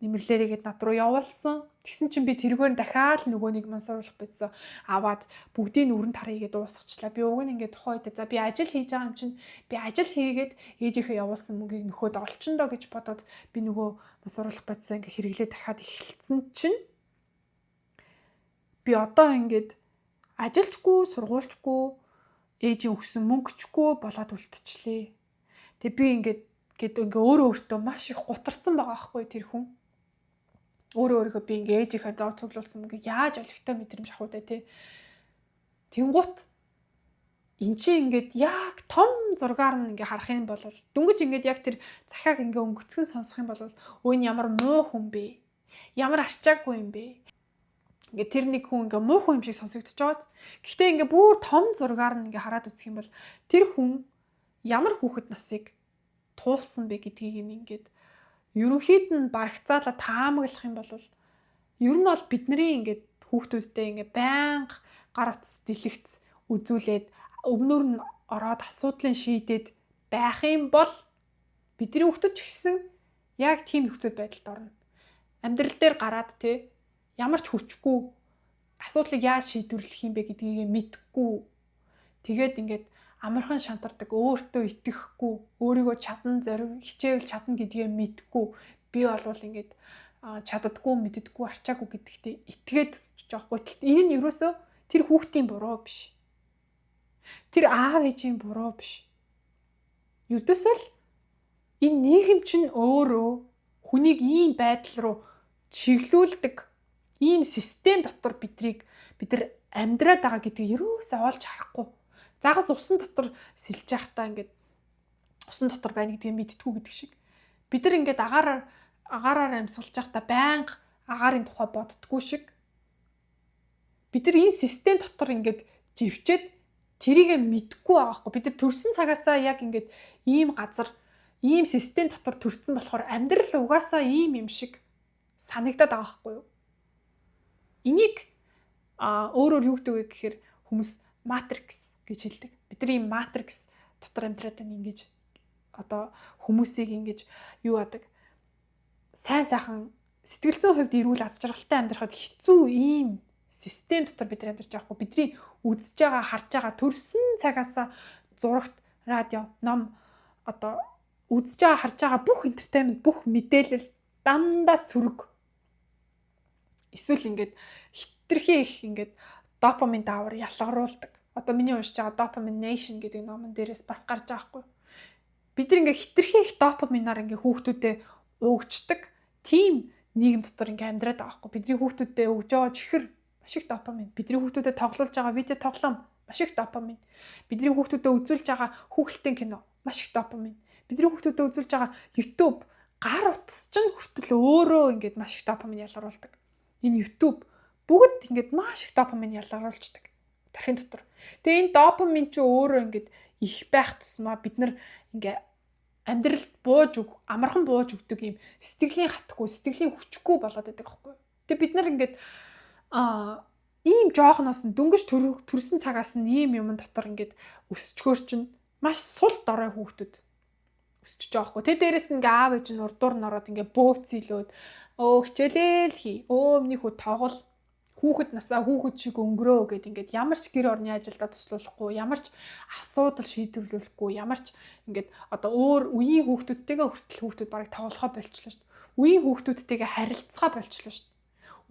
нэмэрлээрийгээд над руу явуулсан. Тэгсэн чинь би тэргээр дахиад нөгөө нэг маань сургуулах байсан. Аваад бүгдийг нь өрн тарыгээд дуусгачлаа. Би уг нь ингээд тухайн үед за би ажил хийж байгаа юм чинь би ажил хийгээд ээжийнхээ явуулсан мөнгийг нөхөд олчондоо гэж бодоод би нөгөө сургуулах процесс ингээ хэрэглээ дахиад эхэлсэн чинь би одоо ингээд ажилчгүй, сургуульчгүй, ээжийн өгсөн мөнгөчгүй болоод үлдчихлээ. Тэгээ би ингээд өөрөө өөртөө маш их гутарсан байгаа байхгүй тэр хүн. Өөрийнхөө би ингээ ээжийнхээ зов цуглуулсан мөнгө яаж олигтой мэдрэмж авах вэ те. Тэнгуут эн чинь ингээд яг том зургаар нь ингээ харах юм бол дөнгөж ингээд яг тэр захиаг ингээ өнгөцгөн сонсох юм бол өө нь ямар муу хүн бэ? Ямар арчаагүй юм бэ? Ингээ тэр нэг хүн ингээ муухай юм шиг сонсогдож байгаа. Гэхдээ ингээ бүр том зургаар нь ингээ хараад үзэх юм бол тэр хүн ямар хүүхэд насыг туулсан бэ гэдгийг ингээд ерөнхийд нь барагцаалаа таамаглах юм бол ер нь бол бидний ингээд хүүхдүүдтэй ингээ байнга гар утас дэлгэц үзүүлээд өмнөр нь ороод асуудлыг шийдээд байх юм бол бидний хүүхдүүд ч гэсэн яг тийм нөхцөл байдалд орно. Амьдрал дээр гараад ямар ч хүчгүй асуудлыг яаж шийдвэрлэх юм бэ гэдгийг мэдэхгүй. Тэгээд ингээд амархан шантардаг, өөртөө итгэхгүй, өөрийгөө чадан зориг хичээвэл чадна гэдгийг мэдэхгүй. Би болвол ингээд чаддаггүй, мэддэггүй, арчаагүй гэдэгтээ итгээд өсөж байгаа хгүй. Энэ нь ерөөсөө тэр хүүхдийн буруу биш. Тэр аав ээжийн буруу биш. Ердөөсөө л энэ нийгэм чинь өөрөө хүнийг ийм байдал руу чиглүүлдэг ийм систем дотор бид нар амьдраад байгаа гэдгийг ерөөсөө олж харахгүй. Загас усан дотор сэлж явахдаа ингээд усан дотор байна гэдгийг мэдтгүү гэдэг шиг. Бид нар ингээд агаараар амьсгалж явахдаа байнга агаарын тухай боддггүй шиг. Бид нар энэ систем дотор ингээд живчээд тэрийг мэдхгүй байгаа хгүй. Бид нар төрсэн цагаасаа яг ингээд ийм газар, ийм систем дотор төрсэн болохоор амьдрал угаасаа ийм юм шиг санагдаад байгаа хгүй юу? Энийг өөрөөр юу гэдэг вэ гэхээр хүмүүс матрикс гэж хэлдэг. Бидний матрикс дотор амьдраад байна ингэж хүмүүсийг ингэж юу адаг сайн сайхан сэтгэл зүйн хувьд эрүүл аз жаргалтай амьдрахад хэцүү ийм систем дотор бид нар амьдарч байгаа хгүй. Бидний үзэж байгаа, харж байгаа төрсэн цагаас зурагт, радио, ном үзэж байгаа, харж байгаа бүх entertainment, бүх мэдээлэл дандаа сөрөг. Эсвэл ингээд хитрхи их ингээд допамин даавар ялгаруулдаг. Миний уншиж байгаа Dopamination гэдэг номон дээрээс бас гарч байгаа хгүй. Бид нар ингээд хитрхи их допаминаар ингээд хүүхдүүдэд өгчдөг. Тийм нийгэм дотор ингээд амьдраад байгаа хгүй. Бидний хүүхдүүдэд өгж байгаа чихэр маш их допамин. Бидний хүүхдүүдэд тоглуулж байгаа видео тоглоом маш их допамин. Бидний хүүхдүүдэд үзүүлж байгаа хүүхэлдэйн кино маш их допамин. Бидний хүүхдүүдэд үзүүлж байгаа YouTube гар утас чинь хүртэл өөрөө ингээд маш их допамин ялгаруулдаг. Энэ YouTube бүгд ингээд маш их допамин ялгаруулждаг тархин дотор. Тэгээ энэ допамин чи өөрөө ингээд их байх тусмаа бид нар ингээ амьдралд амархан бууж өгдөг юм сэтгэлийн хатахгүй, сэтгэлийн хүчгүй болоод байдаг байхгүй. Тэгээ бид нар ингээд ийм жоохноос нь дөнгөж төрсэн цагаас нь ийм юм дотор ингээд өсчгөр чинь маш сул дорой хүүхдүүд өсчихөж байгаа байхгүй. Тэгээ дээрэс нь ингээ аав ээж нь урдуур нь ороод ингээ бөөцөлөөд хичээлээ л хий. Миний хүү тоглол хүүхэд насаа хүүхэд шиг өнгөрөө гэд ингээд ямар ч гэр орны ажилдаа туслуулахгүй, ямар ч асуудал шийдвэрлэхгүй, ямар ч ингээд өөр үеийн хүүхдүүдтэйгээ хүртэл хүүхдүүд барыг тоглохоо болчихлоо шүү дээ. Үеийн хүүхдүүдтэйгээ харилцахаа болчихлоо шүү дээ.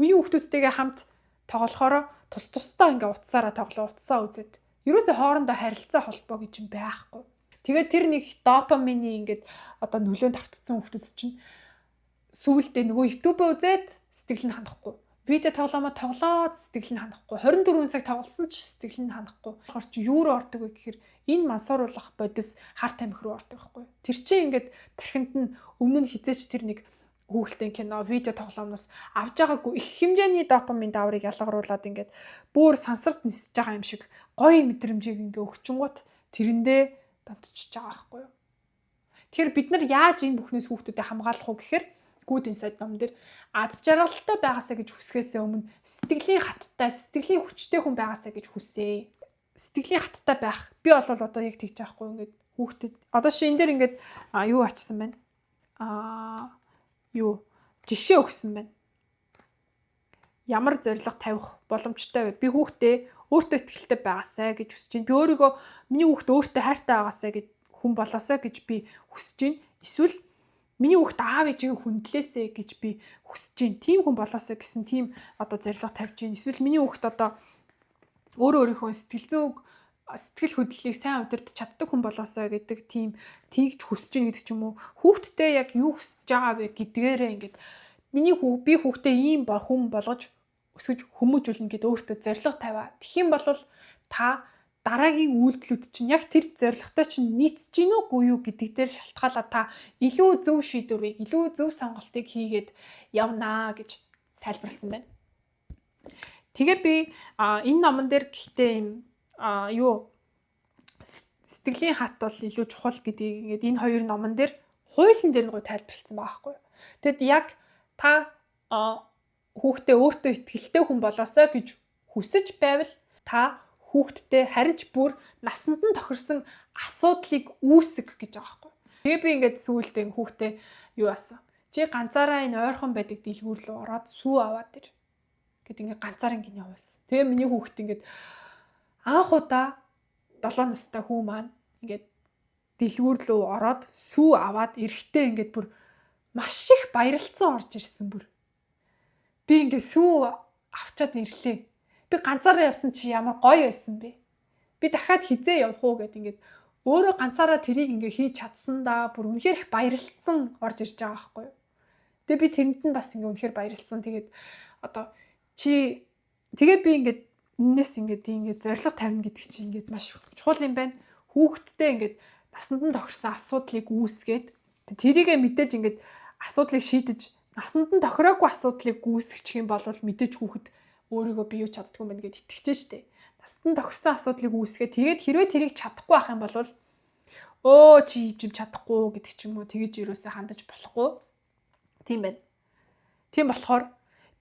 Үеийн хүүхдүүдтэйгээ хамт тоглохороо тусдаа ингээд утсаараа утсаа үзээд ерөөсөө хоорондоо харилцаа холбоо гэж юм байхгүй. Тэгээд тэр нэг допамины ингээд нөлөөнд автцсан хүүхдүүд чинь сүүлдээ нөгөө YouTube үзээд сэтгэл нь хандахгүй. Видео тоглоомоо тоглоод сэтгэл нь хандахгүй. 24 цаг тоглосон ч сэтгэл нь хандахгүй. Тэгэхээр чи юу руу ордог вэ гэхээр энэ мансууруулах бодис хар тамхи руу ордог байхгүй. Тэр чинь ингээд тархинд нь өмнө нь хизээч тэр нэг хүүхэлдэйн кино, видео тоглоомноос авж байгаагүй их хэмжээний допамин дааврыг ялгаруулад ингээд бүр сансарт нисэж байгаа юм шиг гоё мэдрэмжийг ингээд өгчөнгүүт тэрэндээ донтчихж байгаа байхгүй юу. Тэгэхээр бид нар яаж энэ бүхнээс хүүхдүүдэд хамгаалах вэ гэхээр Good Inside ном дээр аз жаргалтай байгаасаа гэж хүсгэхээс өмнө сэтгэлийн хаттай, сэтгэлийн хүчтэй хүн байгаасаа гэж хүсээ. Сэтгэлийн хаттай байх. Би бол яг тэгж байхгүй ингээд хүүхдэд. Шин дээр ингээд юу ачсан байна? Жишээ өгсөн байна. Ямар зориг тавих боломжтой вэ? Би хүүхдээ өөртөө ихтэй байгаасаа гэж хүсэж байна. Би өөрийгөө миний хүүхд өөртөө хайртай байгаасаа гэж хүн болоосаа гэж би хүсэж байна. Эсвэл миний хүүхд аав ээжийн хүндлээсэ гэж би хүсэж байна. Тийм хүн болоосоо гэсэн тийм зориг тавьж байна. Эсвэл миний хүүхд өөрийнхөө сэтгэл хөдлөлийг сайн удирдах чаддаг хүн болоосоо гэдэг тийм тийгч хүсэж байна гэдэг ч юм уу. Хүүхдтэй яг юу хүсэж байгаа вэ гэдгээрээ ингээд би хүүхдээ ийм хүн болгож өсгөж хүмүүжүүлнэ гэдэг өөртөө зориг тавиа. Тэгэх юм бол та дараагийн үйлдэлүүд чинь яг тэр зорилготой чинь нийцэж гин үгүй юу гэдэг дээр шалтгаалаад та илүү зөв шийдвэрийг, илүү зөв сонголтыг хийгээд явнаа гэж тайлбарласан байна. Тэгээ би энэ номон дээр гэхдээ юм сэтгэлийн хат бол илүү чухал гэдгийг ингээд энэ хоёр номон дээр хуулийн дээр нэг тайлбарлсан байхгүй. Тэгэд яг та хүүхдээ өөртөө итгэлтэй хүн болоосоо гэж хүсэж байвал та хүүхдтэй харин ч бүр насанд нь тохирсон асуудлыг үүсгэх гэж байгаа байхгүй. Тэгээ би ингээд сүүлдээ хүүхдээ юу асан? Чи ганцаараа энэ ойрхон байдаг дэлгүүр рүү ороод сүү аваад ир гэд ингээд ганцаар ингээд явуулсан. Тэгээ миний хүүхд ингээд анх удаа 7 настай хүү маань ингээд дэлгүүр рүү ороод сүү аваад ирэхдээ ингээд бүр маш их баярлцсан орж ирсэн бүр. Би ингээд сүү авчаад ирлээ. Би ганцаараа явсан чи ямар гоё байсан бэ? Би дахиад хизээ явах уу гэд ингээд өөрөө ганцаараа тэрийг ингээд хийж чадсан да бүр үнэхээр их баярлцсан орж ирж байгаа байхгүй юу? Тэгээ би тэрэнд нь бас ингээд үнэхээр баярлсан. Тэгээд одоо тэгээд би ингээд энэс ингээд зориг тавина гэдэг чинь ингээд маш чухал юм байна. Хүүхдтэй ингээд насанд нь тохирсон асуудлыг үүсгээд тэрийгэ мэдээж ингээд асуудлыг шийдэж насанд нь тохироогүй асуудлыг үүсгэх юм бол мэдээж хүүхэд өөрийгөө бий юу чаддгүй юм байна гэд итгэж штэ. Насанд нь тохирсон асуудлыг үүсгээд тэгээд хэрвээ тэрийг чадахгүй байх юм бол чи хийж чадахгүй гэдэг ч юм уу тэгэж юусаа хандаж болохгүй. Тийм байна. Тийм болохоор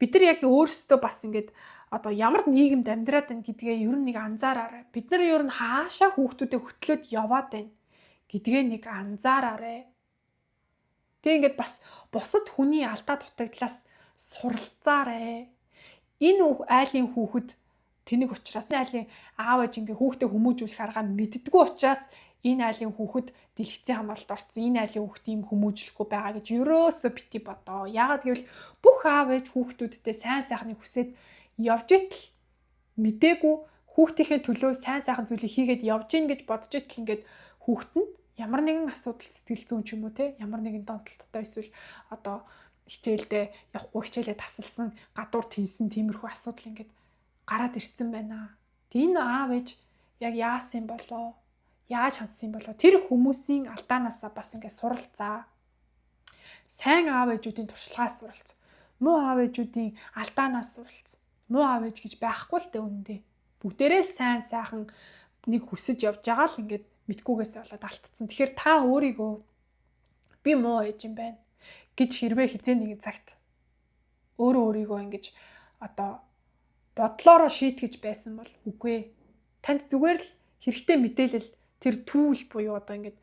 бид нар яг өөрсдөө бас ингээд одоо ямар нийгэмд амьдраад байна гэдгээ ер нь нэг анзаараарай. Бид нар ер нь хаашаа хүүхдүүдэд хөтлөөд яваад байна гэдгээ нэг анзаараарай. Тэг ингээд бас бусад хүний алдаа дутагдлаас суралцаарай. Энэ айлын хүүхэд тэнэг учраас айлын аав ээж ингээ хүүхдээ хүмүүжүүлэх аргаа мэддэггүй учраас энэ айлын хүүхэд дэлгэцийн хамгаалалт орсон. Энэ айлын хүүхд ийм хүмүүжлэхгүй байгаа гэж ерөөсөө бити бодоо. Яагаад гэвэл бүх аав ээж хүүхдүүдтэй сайн сайхныг хүсээд явж итл мдээгүй хүүхдийнхээ төлөө сайн сайхан зүйлийг хийгээд явж гин гэж бодож итл ингээд хүүхэд нь ямар нэгэн асуудал сэтгэл зүйн ч юм уу те ямар нэгэн донтолттой эсвэл одоо хичээлдээ явахгүй хичээлээ тасалсан гадуур тийсэн тиймэрхүү асуудал ингээд гараад ирсэн байна. Энэ аав ээж яг яасан болоо? Яаж хандсан болоо? Тэр хүмүүсийн алдаанаасаа бас ингээд суралцаа. Сайн аав ээжүүдийн туршлагаас суралцаа. Муу аав ээжүүдийн алдаанаас суралцаа. Муу аав ээж гэж байхгүй л дээ үнэндээ. Бүгдээрээ сайн сайхан нэг хүсэж явж байгаа л ингээд мэдгүйгээс болоод алдсан. Тэгэхээр та өөрийгөө би муу ээж юм байна гэж хэрвээ хизээ нэгэн цагт өөрийгөө ингэж одоо бодлороо шийтгэж байсан бол үгүй. Танд зүгээр л хэрэгтэй мэдээлэл тэр түүл буюу одоо ингэж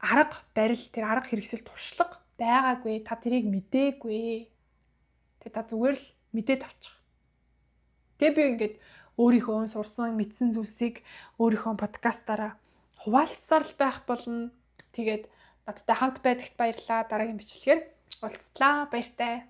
арга барил тэр арга хэрэгсэл туршлага байгаагүй. Та тэрийг мэдээгүй. Тэгээ та зүгээр л мэдээд авчих. Тэгээ би ингэж өөрийнхөө сурсан мэдсэн зүйлсийг өөрийнхөө подкастаараа хуваалцсаар л байх болно. Тэгээд надтай хамт байдагт баярлалаа. Дараагийн бичлэгээр уулзлаа. Баяртай.